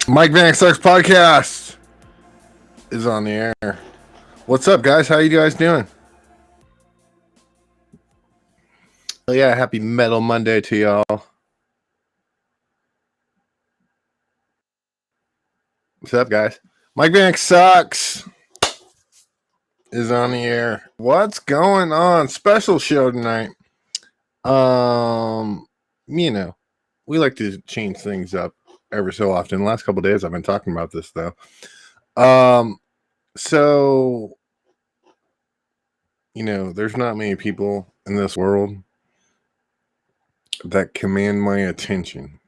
Mike Vanek Sucks podcast is on the air. What's up, guys? How you guys doing? Oh, yeah, happy Metal Monday to y'all. What's up, guys? Mike Vanek Sucks is on the air. What's going on? Special show tonight. You know, we like to change things up every so often. The last couple of days I've been talking about this, though. So, you know, there's not many people in this world that command my attention.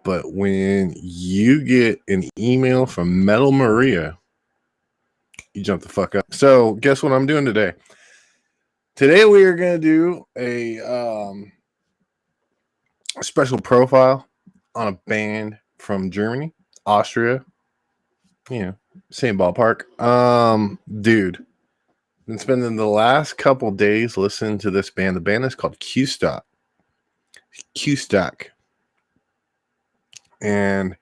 But when you get an email from Metal Maria, you jump the fuck up. So, guess what I'm doing today? Today we are going to do a special profile on a band from Germany, Austria. You know, same ballpark. Dude, been spending the last couple days listening to this band. The band is called Cuestack. And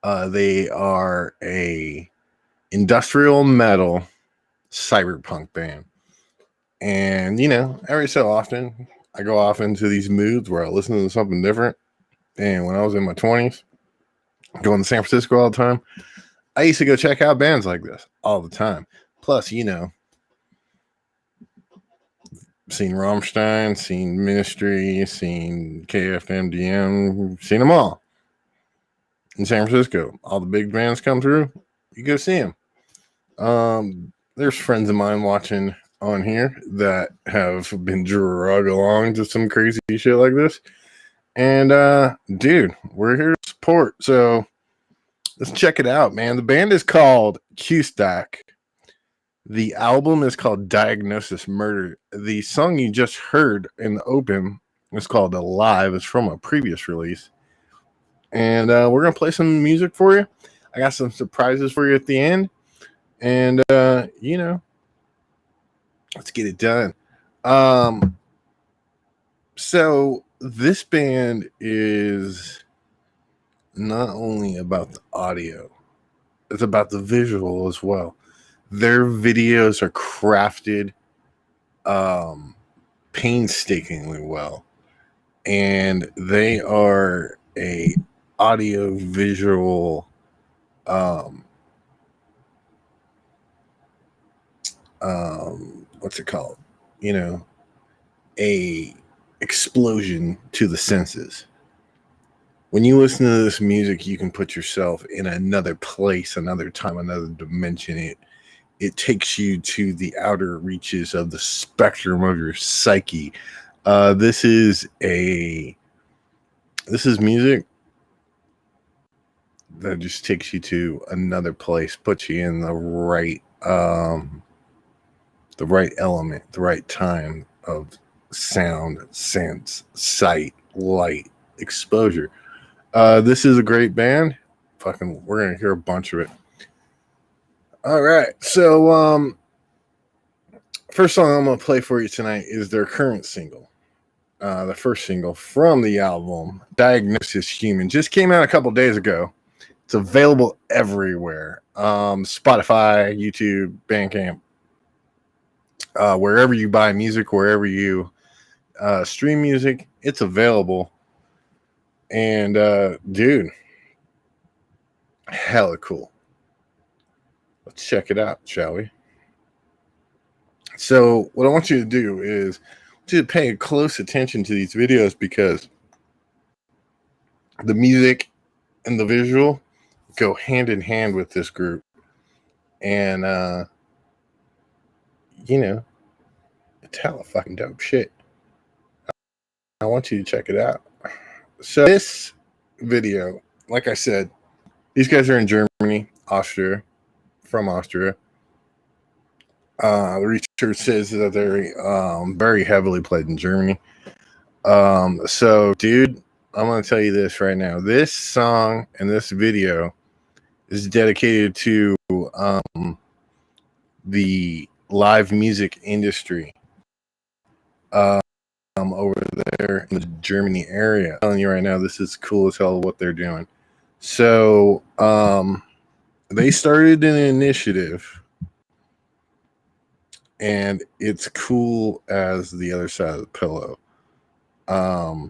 they are a industrial metal cyberpunk band. And, you know, every so often I go off into these moods where I listen to something different. And when I was in my 20s, going to San Francisco all the time, I used to go check out bands like this all the time. Plus, you know, seen Rammstein, seen Ministry, seen KFMDM, seen them all in San Francisco. All the big bands come through, you go see them. There's friends of mine watching on here that have been drug along to some crazy shit like this. And, dude, we're here to support. So let's check it out, man. The band is called Cuestack. The album is called Diagnosis Murder. The song you just heard in the open is called Alive. It's from a previous release. And we're going to play some music for you. I got some surprises for you at the end. And, you know, let's get it done. So this band is not only about the audio, it's about the visual as well. Their videos are crafted painstakingly well, and they are a audio visual what's it called? You know, a explosion to the senses. When you listen to this music, you can put yourself in another place, another time, another dimension. It takes you to the outer reaches of the spectrum of your psyche. This is music that just takes you to another place, puts you in the right element, the right time of sound, sense, sight, light, exposure. This is a great band. We're gonna hear a bunch of it. All right, so first song I'm gonna play for you tonight is their current single, the first single from the album, Diagnosis Human. Just came out a couple days ago. It's available everywhere, Spotify, YouTube, Bandcamp, wherever you buy music, wherever you stream music, it's available. And dude, hella cool. Let's check it out, shall we? So what I want you to do is to pay close attention to these videos, because the music and the visual go hand in hand with this group. And you know, it's hella fucking dope shit. I want you to check it out. So this video, like I said, these guys are in Germany, Austria, from Austria. The research says that they're very heavily played in Germany. So, dude, I'm going to tell you this right now. This song and this video is dedicated to the live music industry over there in the Germany area. I'm telling you right now, this is cool as hell what they're doing. So they started an initiative, and it's cool as the other side of the pillow. I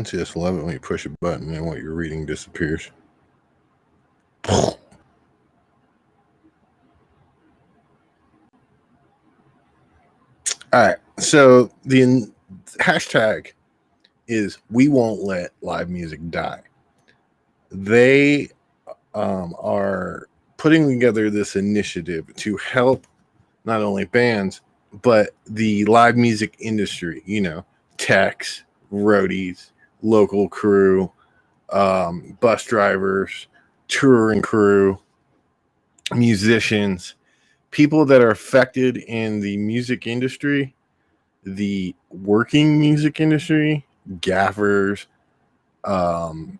just love it when you push a button and what you're reading disappears. All right, so the hashtag is "We Won't Let Live Music Die." They are putting together this initiative to help not only bands, but the live music industry, you know, techs, roadies, local crew, bus drivers, touring crew, musicians, people that are affected in the music industry, the working music industry, gaffers,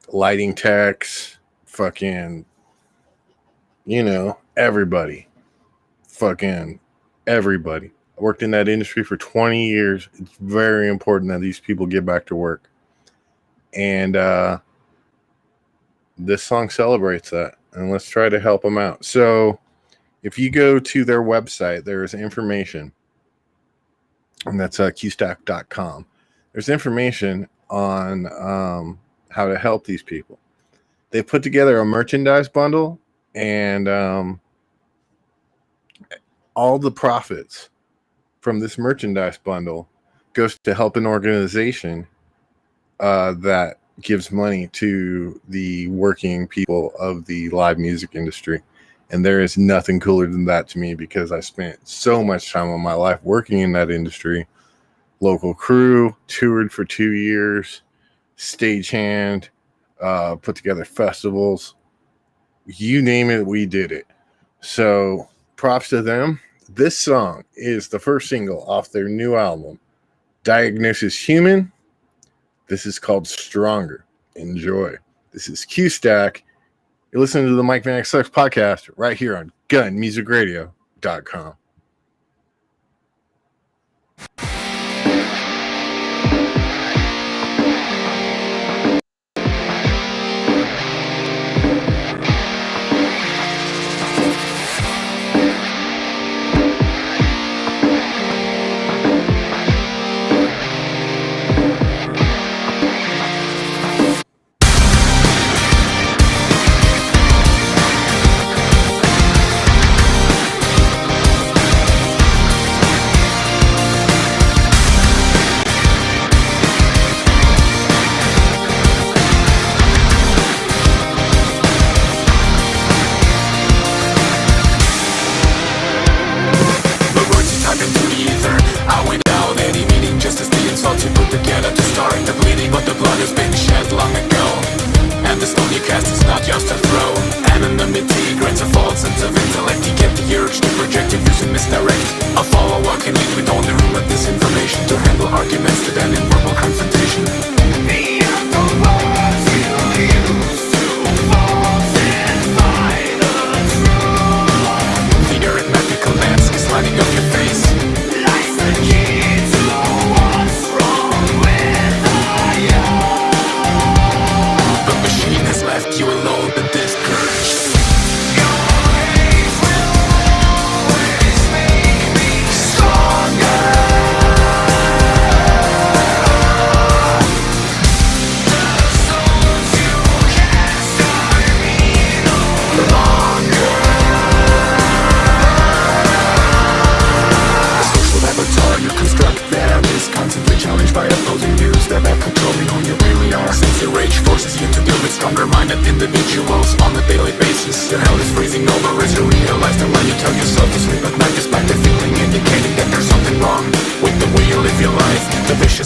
lighting techs, fucking, you know, everybody. Fucking everybody. I worked in that industry for 20 years. It's very important that these people get back to work. And this song celebrates that, and let's try to help them out. So if you go to their website, there's information, and that's Cuestack.com. There's information on how to help these people. They put together a merchandise bundle, and all the profits from this merchandise bundle goes to help an organization that gives money to the working people of the live music industry. And there is nothing cooler than that to me, because I spent so much time of my life working in that industry. Local crew, toured for 2 years, stagehand, put together festivals. You name it, we did it. So props to them. This song is the first single off their new album, Diagnosis Human. This is called Stronger. Enjoy. This is Cuestack. You're listening to the Mike Vanek Sucks podcast right here on gunmusicradio.com.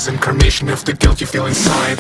Incarnation of the guilt you feel inside.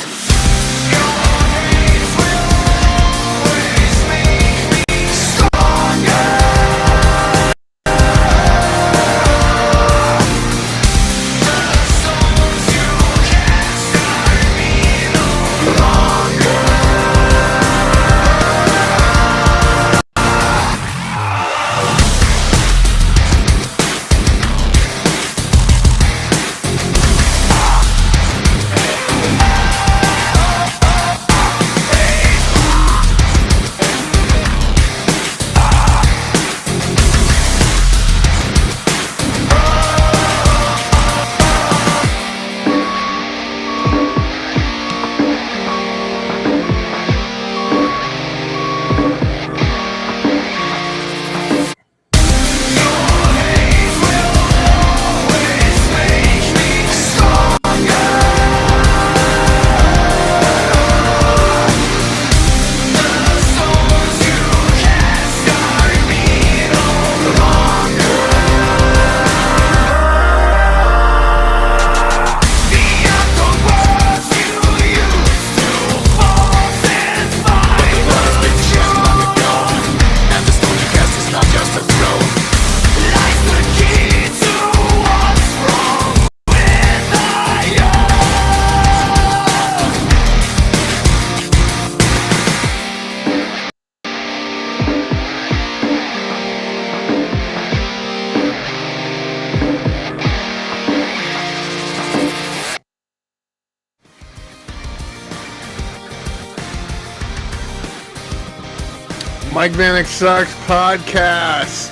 Mike Vanek Sucks podcast.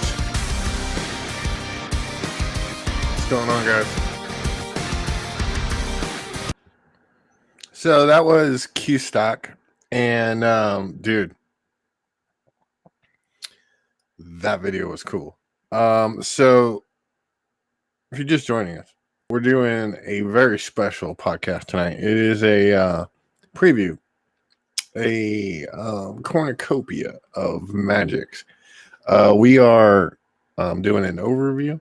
What's going on, guys? So that was Cuestack, and dude, that video was cool. So if you're just joining us, we're doing a very special podcast tonight. It is a preview, a cornucopia of magics. We are doing an overview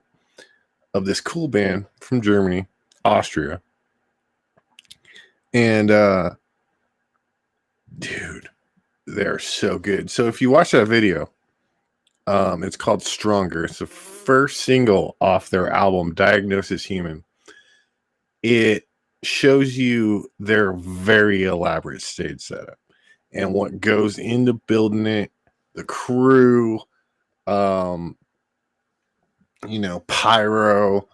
of this cool band from Germany, Austria. And dude, they're so good. So if you watch that video, it's called Stronger. It's the first single off their album, Diagnosis Human. It shows you their very elaborate stage setup and what goes into building it, the crew, pyro,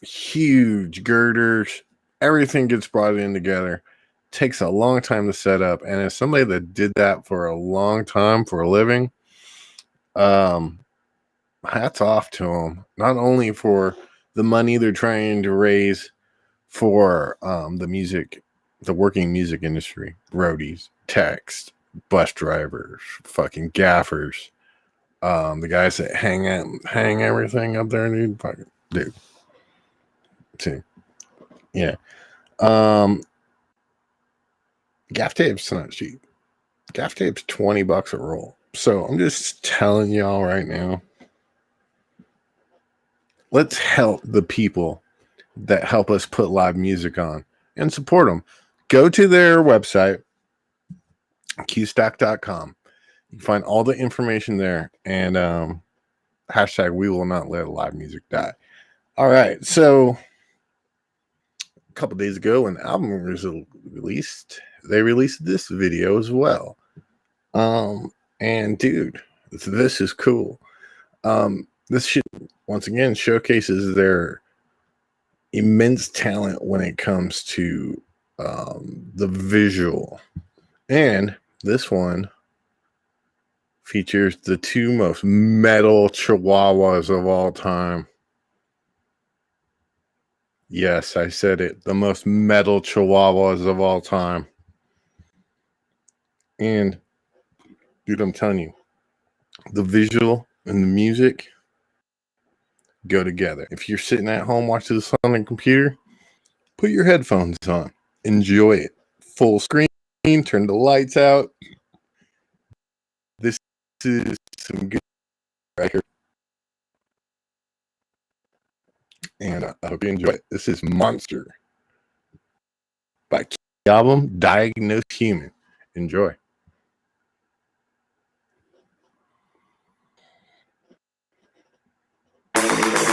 huge girders, everything gets brought in together. Takes a long time to set up, and as somebody that did that for a long time for a living, hats off to them. Not only for the money they're trying to raise for the working music industry, roadies, techs, bus drivers, fucking gaffers, the guys that hang everything up there, dude. See, yeah. Gaff tape's not cheap. Gaff tape's $20 a roll. So I'm just telling y'all right now, let's help the people that help us put live music on and support them. Go to their website, Cuestack.com. You can find all the information there, and hashtag we will not let live music die. All right, so a couple days ago, an album was released. They released this video as well. And dude, this is cool. This shit once again showcases their immense talent when it comes to the visual. And this one features the two most metal chihuahuas of all time. Yes, I said it. The most metal chihuahuas of all time. And dude, I'm telling you, the visual and the music go together. If you're sitting at home watching this on the computer, put your headphones on. Enjoy it. Full screen, turn the lights out. This is some good right here. And I hope you enjoy it. This is Monster by the album Diagnosed Human. Enjoy.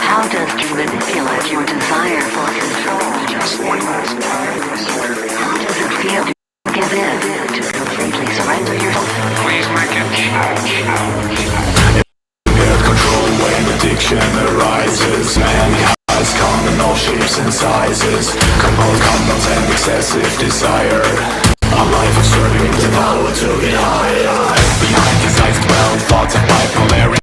How does he manipulate your desire for control? How does it feel to give in, to completely surrender yourself? Please make it. Get control when addiction arises. Man has come in all shapes and sizes. Compulsed conduct and excessive desire. A life of serving the power to get higher. Behind his eyes dwell thoughts of bipolarity.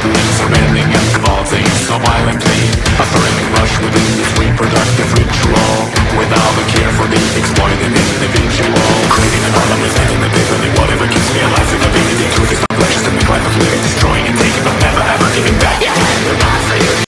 Limbs are bending and convulsing so violently. A thrilling rush within this reproductive ritual. Without a care for the exploited individual. Creating an autonomous and an epiphany. Whatever keeps me alive with ability. Truth is not precious to make life of living. Destroying and taking but never ever giving back. Yeah, we're not for you.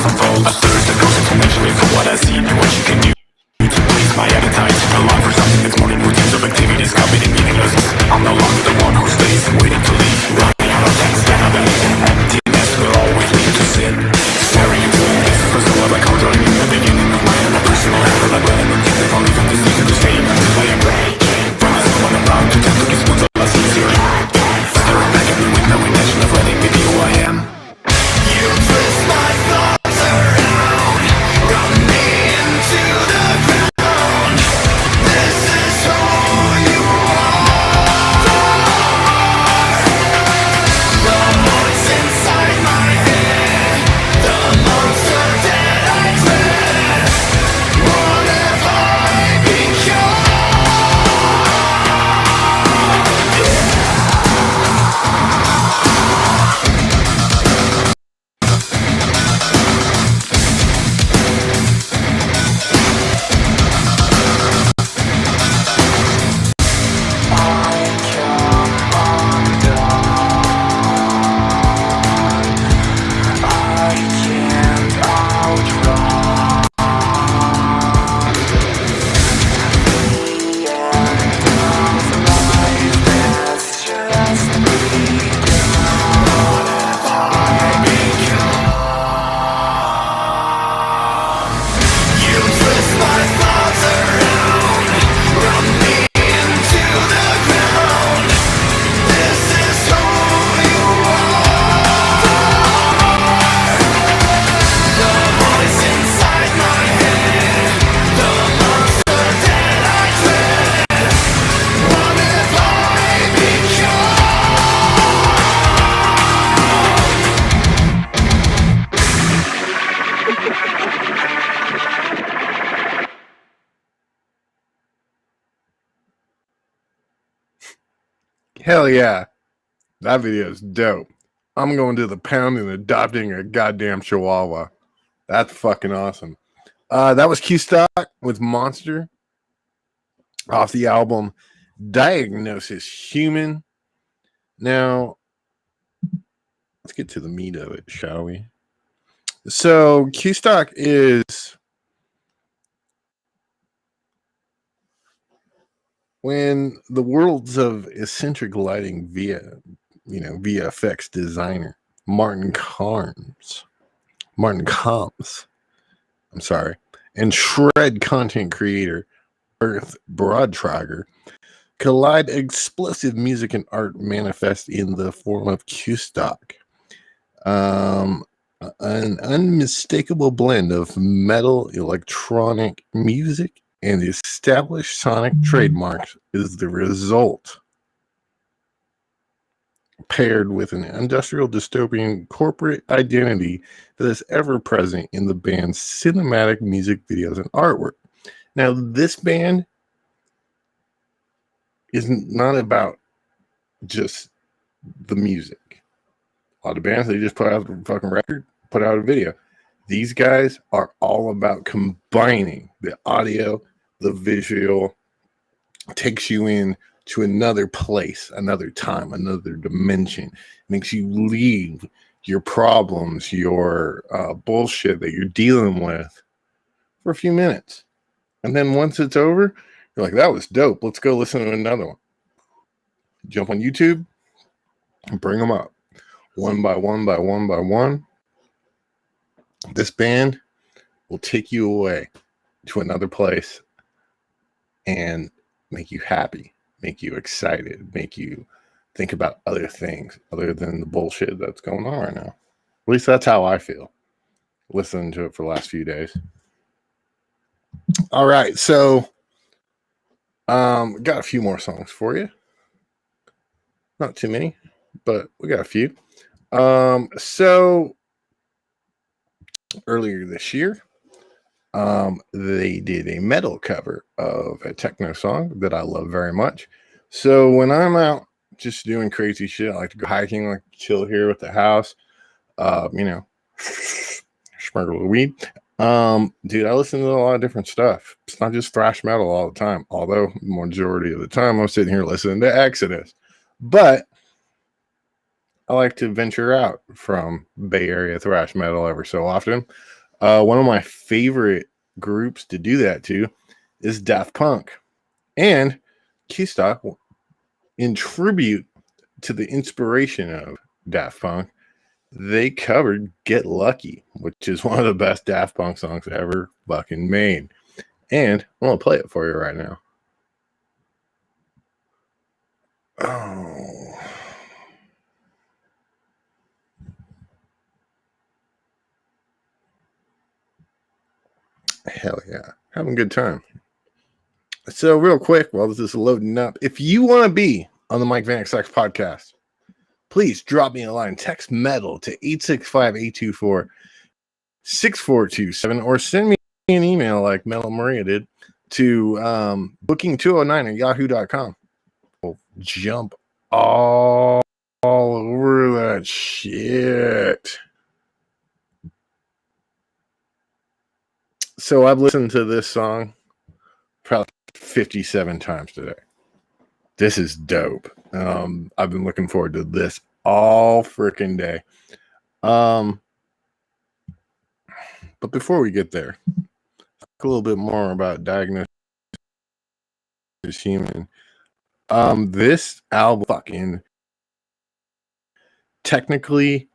unfold. A thirst that goes exponentially for what I see and what you can do to please my appetite. I long for something that's more than routines of activities copied and meaningless. I'm no longer the one who stays waiting to leave. Running out of things that have emptiness will always lead to sin. Staring into the abyss for so of like conjuring in the beginning of my own personal error. Like when I'm looking at all even this season to stay until I am breaking. When there's no one around to tell these ones a lot easier. Staring back at me with no intention of letting me be who I am. You twist my thoughts around, run me into the ground. This is who you are. The voice inside my head, the monster that I dread. What have I become? Hell yeah. That video is dope. I'm going to the pound and adopting a goddamn chihuahua. That's fucking awesome. That was Cuestack with Monster off the album Diagnosis Human. Now, let's get to the meat of it, shall we? So, Cuestack is when the worlds of eccentric lighting via VFX designer Martin Combs, and shred content creator Earth Broadtrager collide. Explosive music and art manifest in the form of Cuestack, an unmistakable blend of metal, electronic music, and established sonic trademarks is the result, paired with an industrial dystopian corporate identity that is ever present in the band's cinematic music videos and artwork. Now, this band is not about just the music. A lot of bands, they just put out a fucking record, put out a video. These guys are all about combining the audio, the visual, takes you in to another place, another time, another dimension, makes you leave your problems, your bullshit that you're dealing with for a few minutes. And then once it's over, you're like, that was dope. Let's go listen to another one. Jump on YouTube and bring them up. One by one by one by one. This band will take you away to another place and make you happy, make you excited, make you think about other things other than the bullshit that's going on right now. At least that's how I feel listening to it for the last few days. All right, so got a few more songs for you. Not too many, but we got a few. So earlier this year, they did a metal cover of a techno song that I love very much. So when I'm out just doing crazy shit, I like to go hiking, like chill here with the house, smoke a little weed. Dude, I listen to a lot of different stuff. It's not just thrash metal all the time, although majority of the time I'm sitting here listening to Exodus. But I like to venture out from Bay Area thrash metal every so often. One of my favorite groups to do that to is Daft Punk. And Cuestack, in tribute to the inspiration of Daft Punk, they covered Get Lucky, which is one of the best Daft Punk songs ever fucking made. And I'm going to play it for you right now. Oh. Hell yeah. Having a good time. So real quick, while this is loading up, if you want to be on the Mike Vanek Sex podcast, please drop me a line. Text metal to 865-824-6427 or send me an email like Metal Maria did to booking209@yahoo.com. We'll jump all over that shit. So I've listened to this song probably 57 times today. This is dope. I've been looking forward to this all freaking day. But before we get there, talk a little bit more about Diagnosis Human. This album fucking technically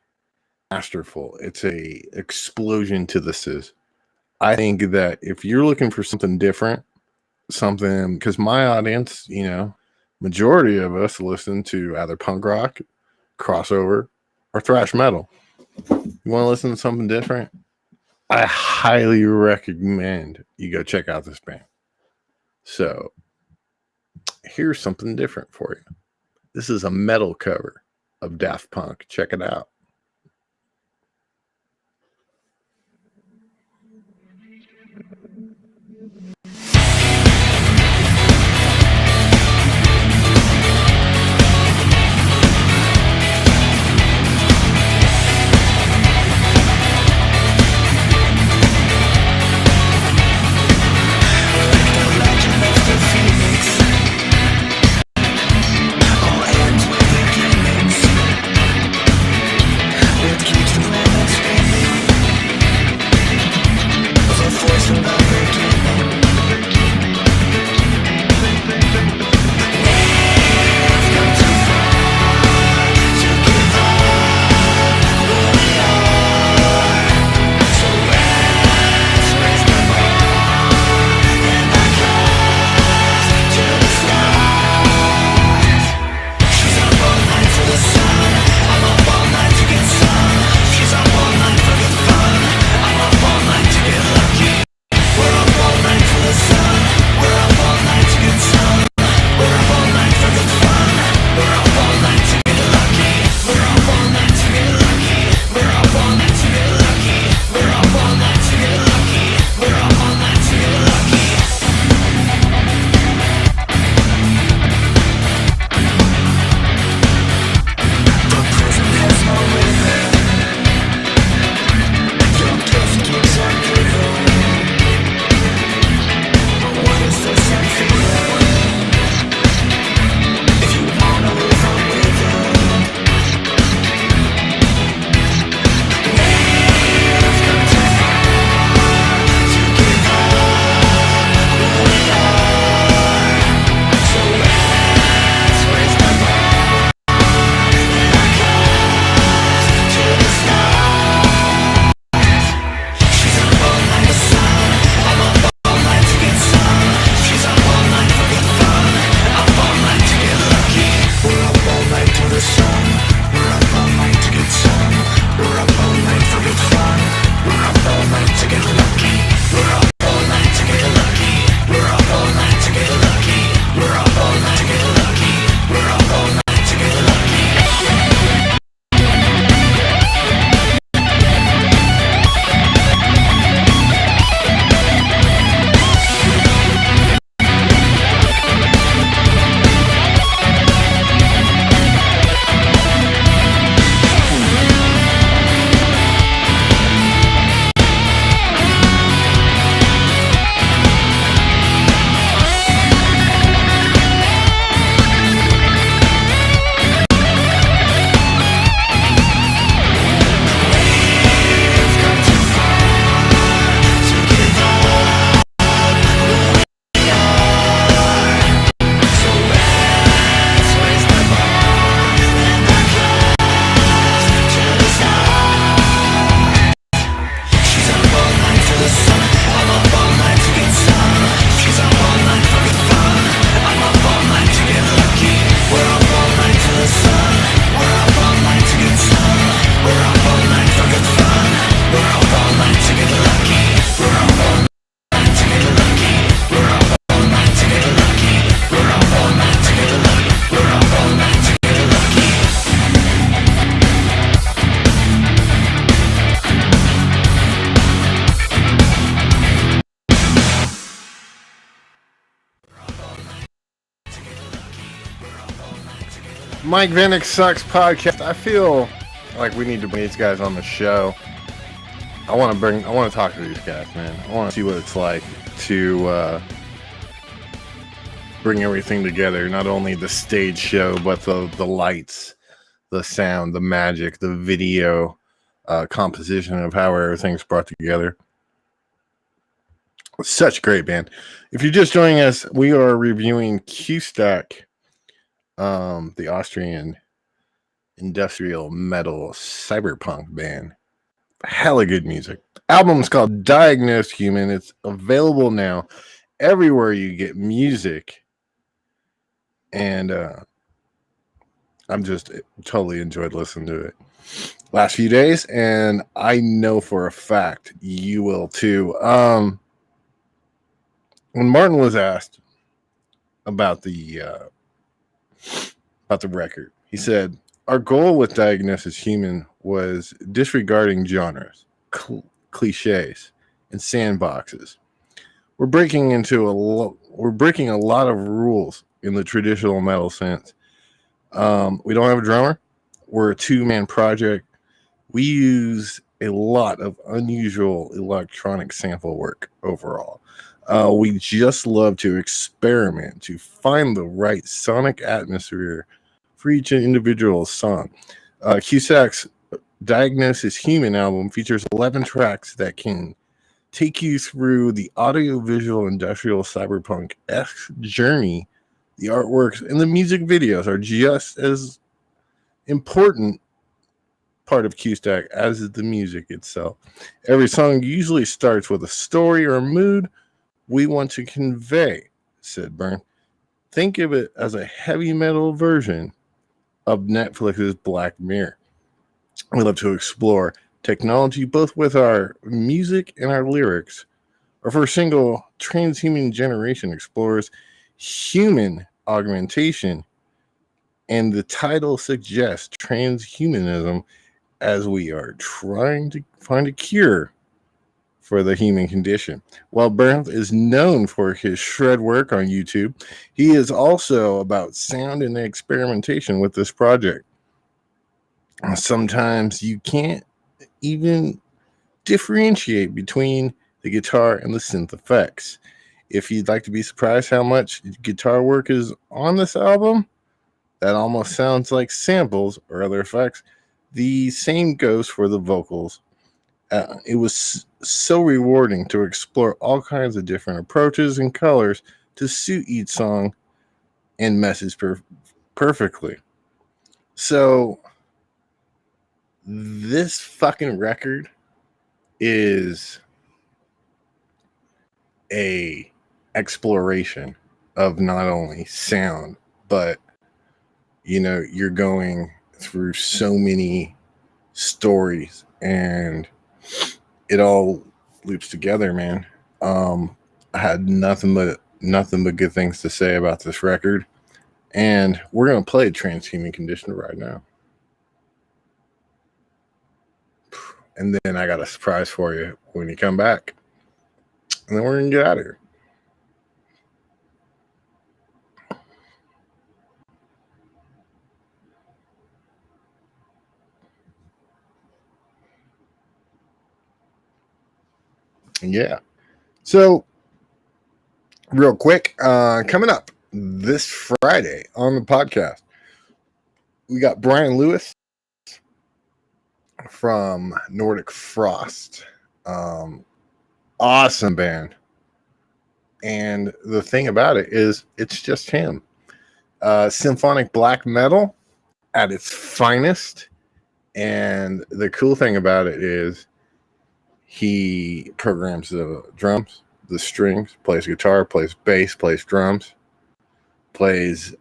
masterful. It's a explosion to the sis. I think that if you're looking for something different, something, because my audience, you know, majority of us listen to either punk rock, crossover, or thrash metal. You want to listen to something different? I highly recommend you go check out this band. So here's something different for you. This is a metal cover of Daft Punk. Check it out. Mike Vanek Sucks podcast. I feel like we need to bring these guys on the show. I want to talk to these guys, man. I want to see what it's like to bring everything together. Not only the stage show, but the lights, the sound, the magic, the video composition of how everything's brought together. Such a great band. If you're just joining us, we are reviewing Cuestack, the Austrian industrial metal cyberpunk band. Hella good music. Album's called Diagnosed Human. It's available now everywhere you get music. And I'm just totally enjoyed listening to it last few days, and I know for a fact you will too. When Martin was asked about the record, he said, "Our goal with Diagnosis Human was disregarding genres, cliches, and sandboxes. We're breaking a lot of rules in the traditional metal sense. We don't have a drummer. We're a two-man project. We use a lot of unusual electronic sample work overall. We just love to experiment to find the right sonic atmosphere for each individual song. Cuestack's Diagnosis Human album features 11 tracks that can take you through the audiovisual industrial cyberpunk-esque journey. The artworks and the music videos are just as important part of Cuestack as is the music itself. Every song usually starts with a story or a mood we want to convey," said Byrne. "Think of it as a heavy metal version of Netflix's Black Mirror. We love to explore technology both with our music and our lyrics. Our first single, Transhuman Generation, explores human augmentation, and the title suggests transhumanism as we are trying to find a cure for the human condition. While Byrne is known for his shred work on YouTube, he is also about sound and experimentation with this project. Sometimes you can't even differentiate between the guitar and the synth effects. If you'd like to be surprised how much guitar work is on this album, that almost sounds like samples or other effects. The same goes for the vocals. It was so rewarding to explore all kinds of different approaches and colors to suit each song and message perfectly." So this fucking record is a exploration of not only sound, but you're going through so many stories and it all loops together, man. I had nothing but good things to say about this record, and we're gonna play Transhuman Conditioner right now. And then I got a surprise for you when you come back. And then we're going to get out of here. Yeah. So, real quick, coming up this Friday on the podcast, we got Brian Lewis from Nordic Frost. Awesome band. And the thing about it is it's just him. Symphonic black metal at its finest. And the cool thing about it is he programs the drums, the strings, plays guitar, plays bass, plays drums, plays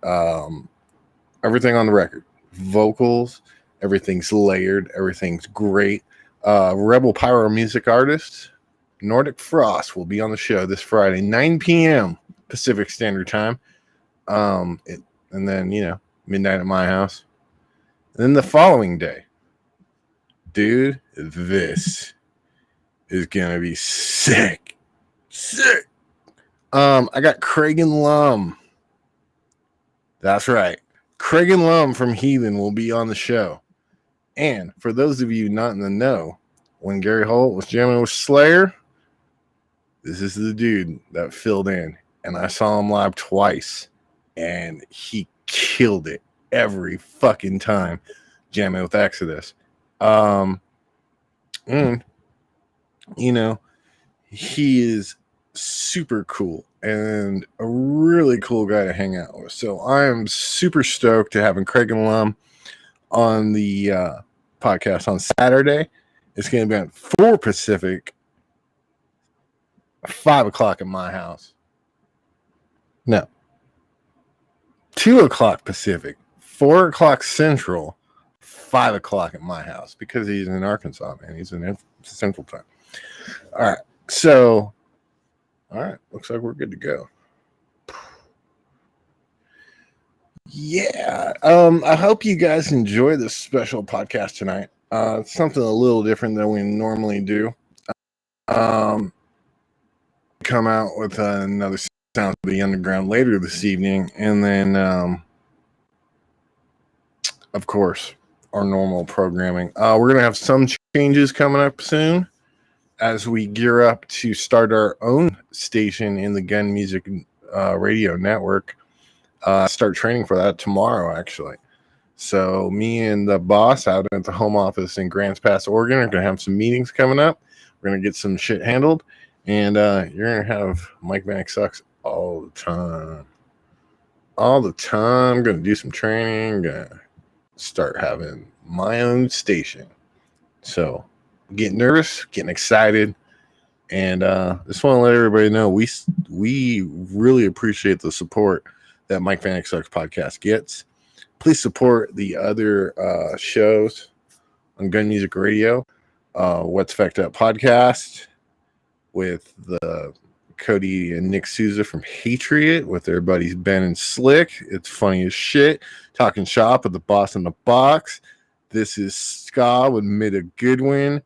everything on the record. Vocals, everything's layered, everything's great. Rebel Pyro music artist, Nordic Frost, will be on the show this Friday, 9 p.m. Pacific Standard Time. And then, midnight at my house. And then the following day, dude, this is going to be sick. Sick. I got Craig and Lum. That's right. Craig and Lum from Heathen will be on the show. And for those of you not in the know, when Gary Holt was jamming with Slayer, this is the dude that filled in. And I saw him live twice. And he killed it every fucking time jamming with Exodus. And, you know, he is super cool and a really cool guy to hang out with. So I am super stoked to having Craig and Lum on the podcast on Saturday. It's going to be at 4 Pacific, 5 o'clock at my house. No. 2 o'clock Pacific, 4 o'clock Central, 5 o'clock at my house, because he's in Arkansas, man. He's in Central Time. All right. So, all right. Looks like we're good to go. Yeah. I hope you guys enjoy this special podcast tonight. It's something a little different than we normally do. Come out with another Sounds of the Underground later this evening, and then of course our normal programming. We're gonna have some changes coming up soon as we gear up to start our own station in the Gun Music Radio Network. Start training for that tomorrow, actually. So me and the boss out at the home office in Grants Pass, Oregon, are gonna have some meetings coming up. We're gonna get some shit handled, and you're gonna have Mike Vanek Sucks all the time. I'm gonna do some training, gonna start having my own station. So getting nervous, getting excited, and just want to let everybody know we really appreciate the support that Mike Vanek Sucks podcast gets. Please support the other shows on Gun Music Radio. What's Fecked Up podcast with the Cody and Nick Souza from Hatriot with their buddies Ben and Slick. It's funny as shit. Talking shop with the boss in the box. This is Ska with Mida Goodwin.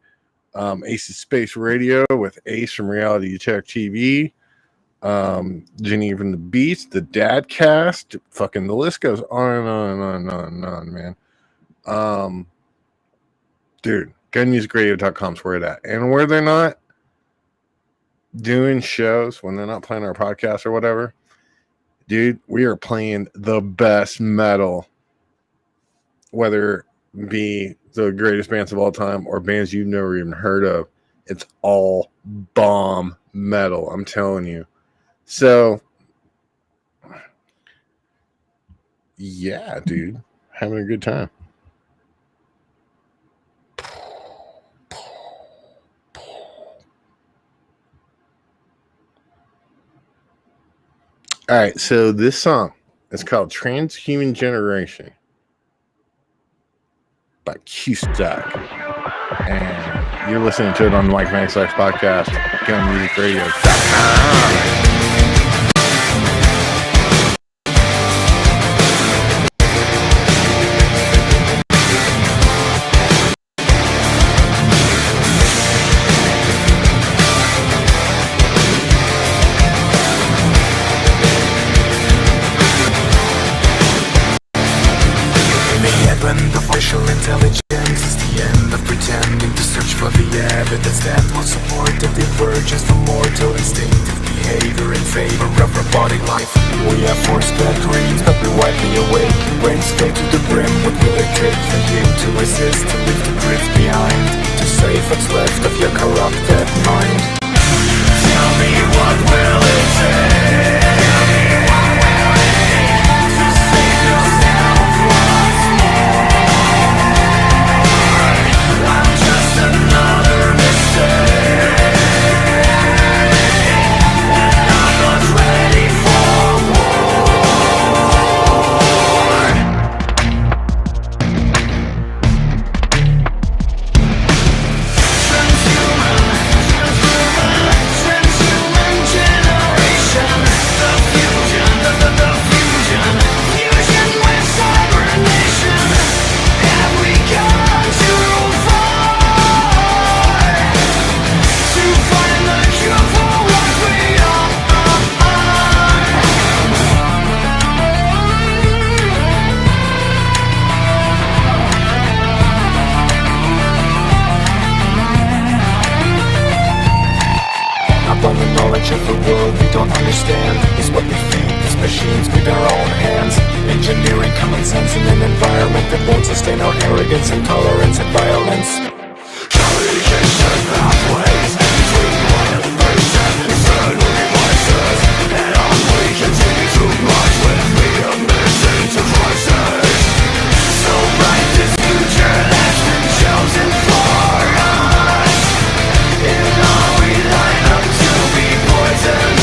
Ace's Space Radio with Ace from Reality Check TV. Jenny from the Beast, the Dad Cast. Fucking the list goes on and on and on and on and on, man. Dude, gunmusicradio.com is where that. And where they're not doing shows, when they're not playing our podcast or whatever, dude, we are playing the best metal, whether it be the greatest bands of all time or bands you've never even heard of. It's all bomb metal, I'm telling you. So yeah, dude, having a good time. All right, so this song is called Transhuman Generation by Cuestack. And you're listening to it on the Mike Vanek Sucks podcast, gunmusicradio.com. Intelligence is the end of pretending to search for the evidence that will support the divergence from mortal instinctive behavior in favor of robotic life. We have force-fed dreams, but we're widely awake. Brains filled to the brim with electric for you to resist, to leave the drift behind, to save what's left of your corrupted mind. Tell me what will it take? To save yourself once more. I'm just another mistake, and I'm not ready for war. Transhuman, transhuman. When the knowledge of the world we don't understand is what we feed these machines with our own hands. Engineering common sense in an environment that won't sustain our arrogance, intolerance, and violence. Communication pathways between one person and external devices, and we continue to march with freedom missing to crisis. So write this future that's been chosen for us. If not, we line up to be poisoned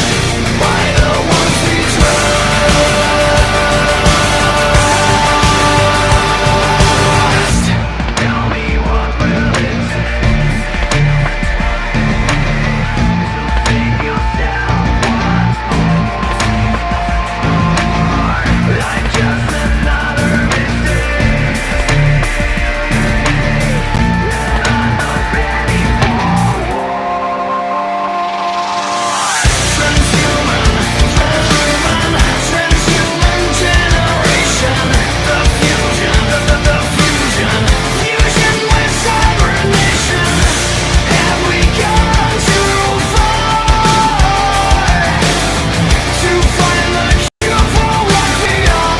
by the ones we trust. Tell me what will it take to save yourself once more? Like just another mistake that I'm not ready for war. Transhuman generation. The fusion, the fusion with cybernation. Have we gone too far to find the cure for what we are?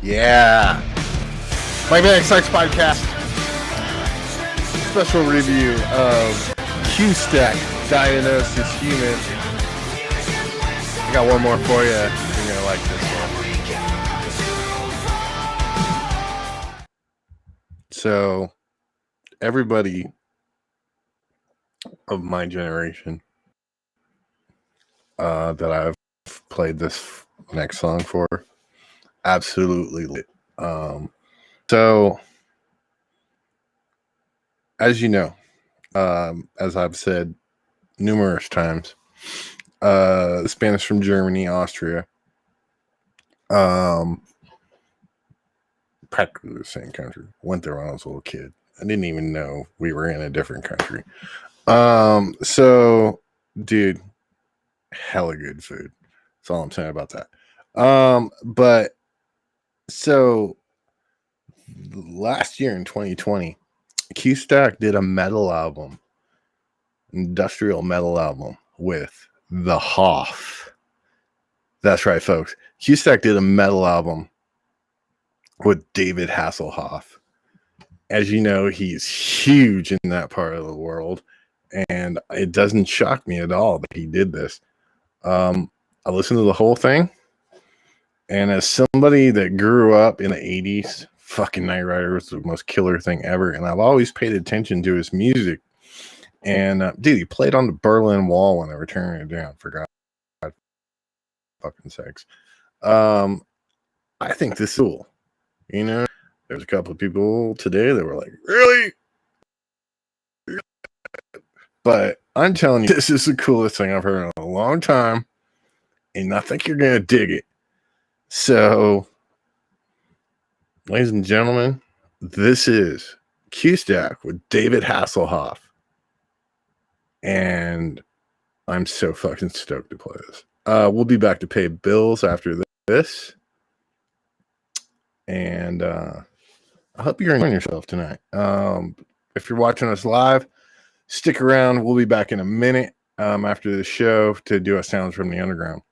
Yeah. My Vanek Sucks podcast. Special review of Cuestack, Diagnosed as Human. I got one more for you. You're going to like this one. So, everybody of my generation that I've played this next song for, absolutely lit. So, as you know, as I've said numerous times, Spanish from Germany, Austria, practically the same country. Went there when I was a little kid. I didn't even know we were in a different country. So, dude, hella good food. That's all I'm saying about that. But so last year in 2020, Cuestack did a metal album, industrial metal album with the Hoff. That's right, folks. Cuestack did a metal album with David Hasselhoff. As you know, he's huge in that part of the world, and it doesn't shock me at all that he did this. I listened to the whole thing, and as somebody that grew up in the 80s, fucking Knight Rider was the most killer thing ever, and I've always paid attention to his music. And dude, he played on the Berlin Wall when they were tearing it down, for God fucking sakes. I think this is cool. You know, there's a couple of people today that were like, really? But I'm telling you, this is the coolest thing I've heard in a long time, and I think you're going to dig it. So, ladies and gentlemen, this is Cuestack with David Hasselhoff. And I'm so fucking stoked to play this. We'll be back to pay bills after this. And I hope you're enjoying yourself tonight. If you're watching us live, stick around. We'll be back in a minute after the show to do a Sounds from the Underground.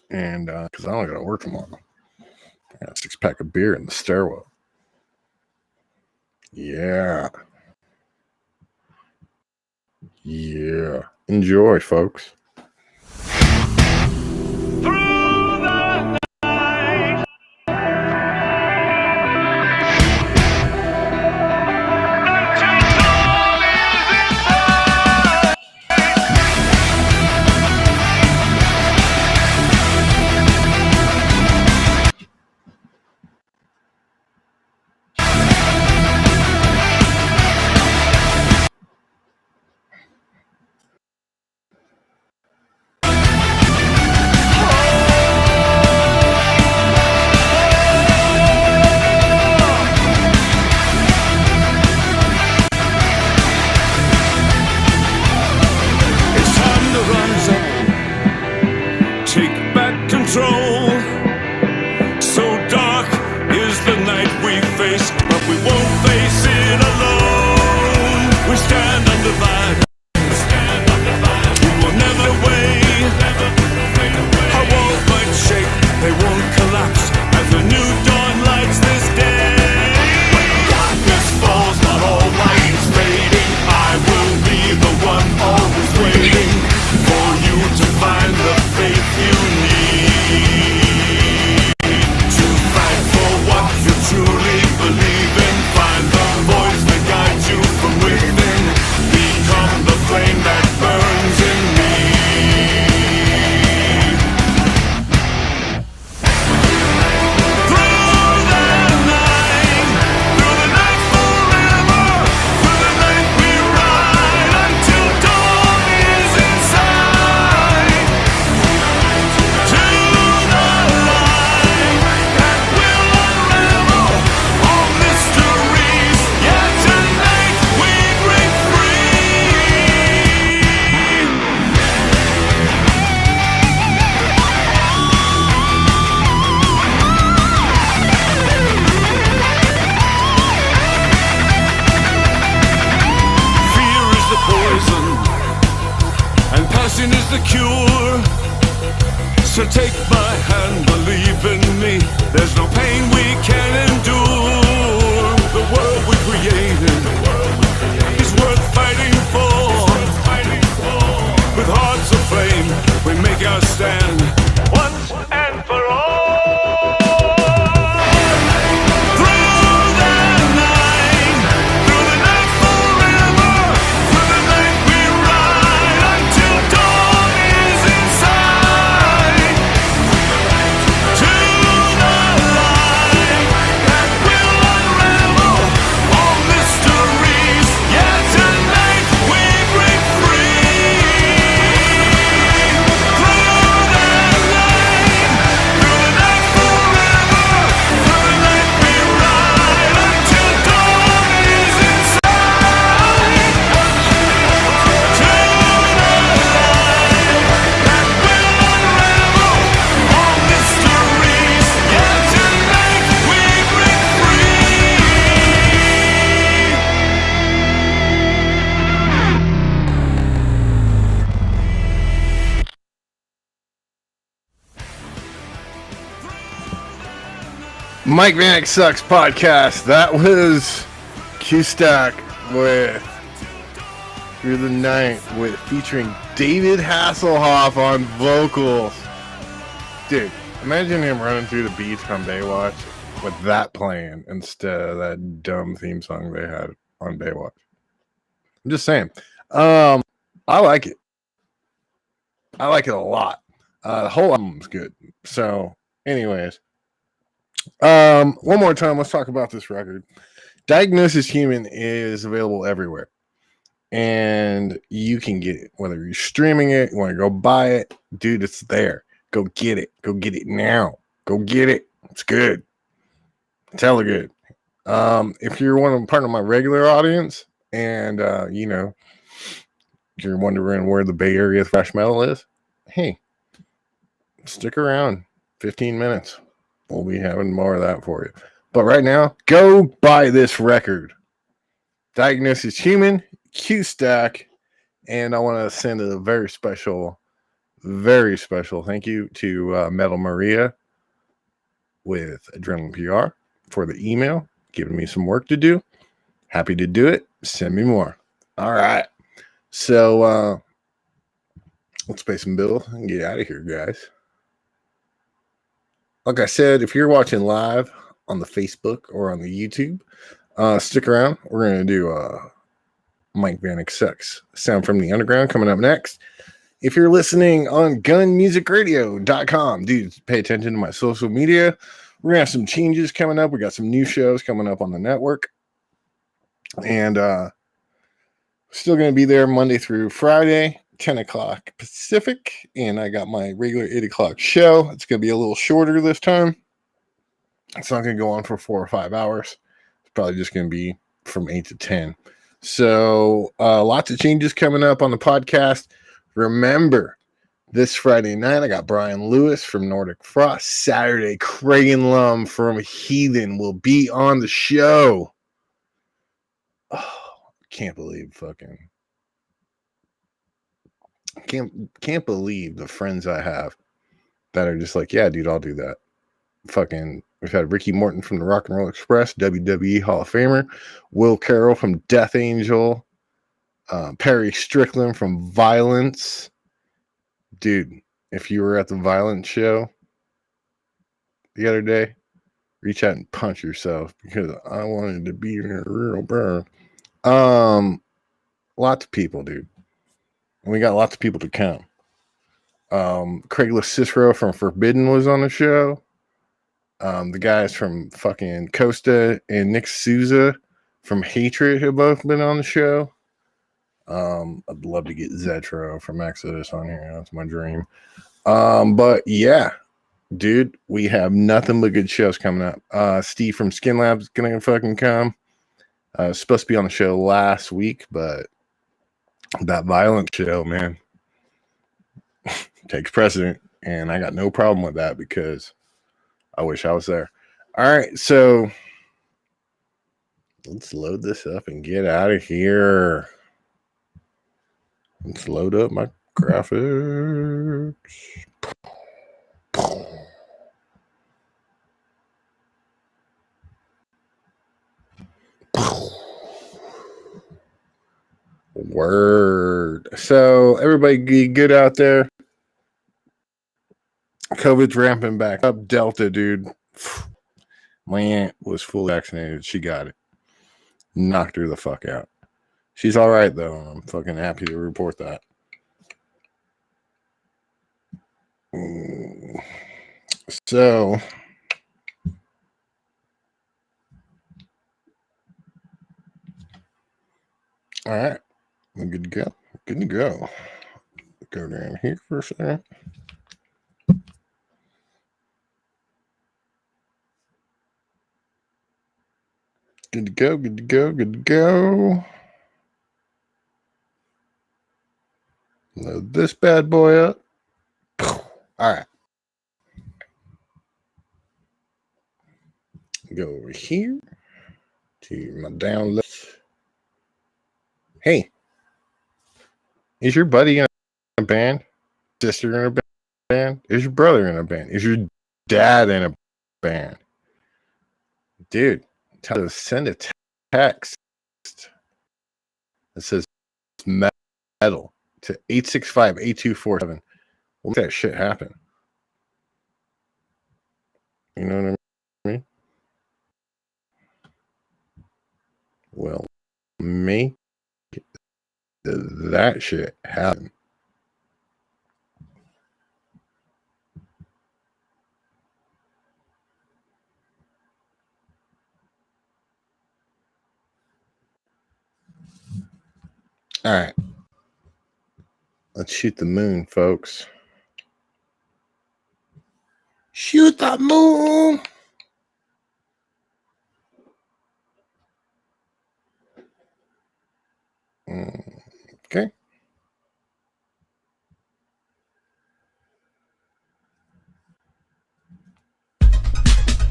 And because I don't got to work tomorrow. I got a 6-pack of beer in the stairwell. Yeah. Yeah. Enjoy, folks. poison, and passion is the cure. So take my hand, believe in me. There's no pain we can endure. The world we created is worth fighting for. With hearts aflame, we make our stand once and for all. Through the night forever. Through the night we ride until dawn is in sight. To the light that will unravel all mysteries. Yeah, tonight we break free. Through the night forever. Through the night we ride until dawn is in sight. To the light that will unravel all mysteries. Yeah, tonight we break free. Mike Vanek Sucks podcast. That was Cuestack with Through the Night with featuring David Hasselhoff on vocals. Dude, imagine him running through the beats from Baywatch with that playing instead of that dumb theme song they had on Baywatch. I'm just saying. I like it. I like it a lot. The whole album's good. So, anyways. One more time, let's talk about this record. Diagnosis Human is available everywhere, and you can get it whether you're streaming it, you want to go buy it, dude. It's there. Go get it. Go get it now. Go get it. It's good. It's hella good. If you're part of my regular audience, and you're wondering where the Bay Area thrash metal is, hey, stick around. 15 minutes. We'll be having more of that for you. But right now, go buy this record. Diagnosis Human, Cuestack. And I want to send a very special thank you to Metal Maria with Adrenaline PR for the email, giving me some work to do. Happy to do it. Send me more. All right. So let's pay some bills and get out of here, guys. Like I said, if you're watching live on the Facebook or on the YouTube, stick around. We're going to do Mike Vanek Sucks Sound from the Underground coming up next. If you're listening on gunmusicradio.com, dude, pay attention to my social media. We're going to have some changes coming up. We got some new shows coming up on the network. And still going to be there Monday through Friday. 10 o'clock Pacific, and I got my regular 8 o'clock show. It's going to be a little shorter this time. It's not going to go on for 4 or 5 hours. It's probably just going to be from 8 to 10. So lots of changes coming up on the podcast. Remember, this Friday night, I got Brian Lewis from Nordic Frost. Saturday, Craig and Lum from Heathen will be on the show. Oh, can't believe can't believe the friends I have that are just like, yeah, dude, I'll do that. We've had Ricky Morton from the Rock and Roll Express, WWE Hall of Famer, Will Carroll from Death Angel, Perry Strickland from Violence. Dude, if you were at the Violence show the other day, reach out and punch yourself because I wanted to be in a real burn. Lots of people, dude. And we got lots of people to come. Craigslist Cicero from Forbidden was on the show. The guys from fucking Costa and Nick Souza from Hatred have both been on the show. I'd love to get Zetro from Exodus on here. That's my dream. But yeah, dude, we have nothing but good shows coming up. Steve from Skin Lab is gonna fucking come. Supposed to be on the show last week, but that Violent show, man, takes precedent, and I got no problem with that because I wish I was there. All right, so let's load this up and get out of here. Let's load up my graphics. Word. So everybody good out there? COVID's ramping back up. Delta, dude. My aunt was fully vaccinated. She got it. Knocked her the fuck out. She's all right, though. I'm fucking happy to report that. So, all right. I'm good to go. Good to go. Go down here for a second. Good to go. Good to go. Good to go. Load this bad boy up. All right. Go over here to my download. Hey, is your buddy in a band? Sister in a band? Is your brother in a band? Is your dad in a band? Dude, tell them to send a text that says metal to 865-8247. We'll make that shit happen. You know what I mean? Well, make that shit happen. All right. Let's shoot the moon, folks. Shoot the moon. Okay.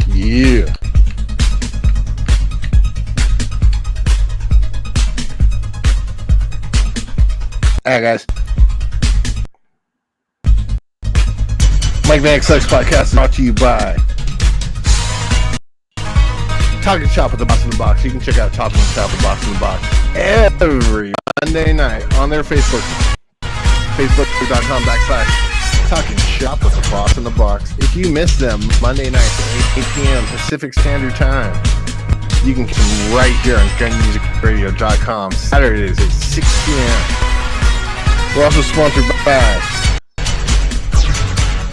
Yeah. All right, guys. Mike Vanek Sex Podcast is brought to you by Talking Shop with the Box in the Box. You can check out Talking Shop with the Box in the Box every Monday night on their Facebook. Facebook.com/Talking Shop with the Box in the Box. If you miss them Monday nights at 8 p.m. Pacific Standard Time, you can catch them right here on gunmusicradio.com Saturdays at 6 p.m. We're also sponsored by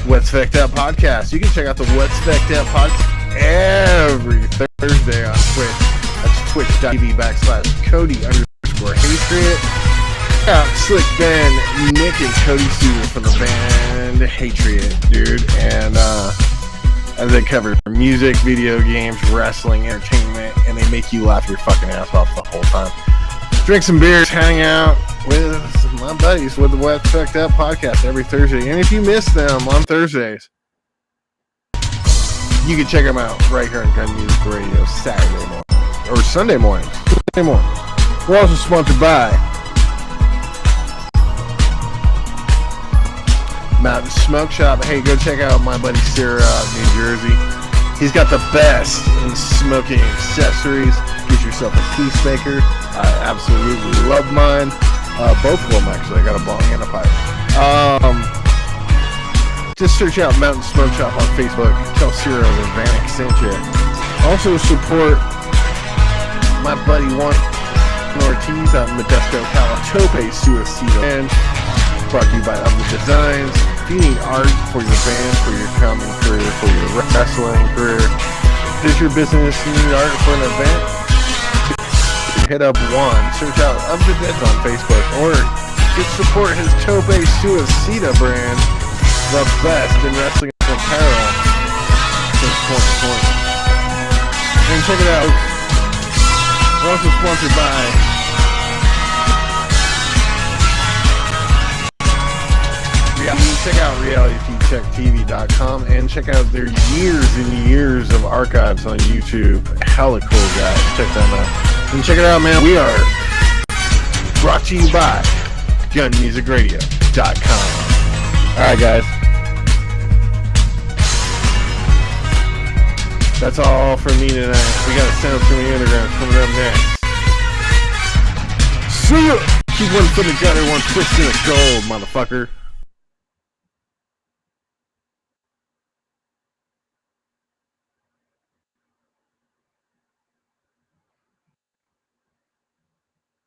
What's Fecked Up Podcast. You can check out the What's Fecked Up Podcast every Thursday on Twitch. That's twitch.tv/Cody_Hatred. Yeah, Slick Ben, Nick, and Cody Stewart from the band Hatred, dude. And they cover music, video games, wrestling, entertainment, and they make you laugh your fucking ass off the whole time. Drink some beers, hang out with my buddies with the What's Fecked Up Podcast every Thursday. And if you miss them on Thursdays, you can check them out right here on Gun Music Radio Saturday morning or Sunday mornings. We're also sponsored by Mountain Smoke Shop. Hey, go check out my buddy Sarah out in New Jersey. He's got the best in smoking accessories. Get yourself a peacemaker. I absolutely love mine. Both of them, actually. I got a bong and a pipe. Just search out Mountain Smoke Shop on Facebook. Tell Ciro that Vanek sent you. Also support my buddy Juan Ortiz out in Modesto, Calatope, Suicida. And brought to you by Of The Designs. If you need art for your band, for your comedy career, for your wrestling career, does your business need art for an event? Hit up Juan. Search out Of The Dead on Facebook. Or just support his Tope Suicida brand. The best in wrestling apparel since 2020. And check it out. We're also sponsored by check out realitychecktv.com and check out their years and years of archives on YouTube. Hella cool, guys. Check them out. And check it out, man. We are brought to you by gunmusicradio.com. Alright, guys. That's all for me tonight. We got a Sounds from the Underground coming up next. See ya! Keep one foot in the gutter, one fist in the gold, motherfucker.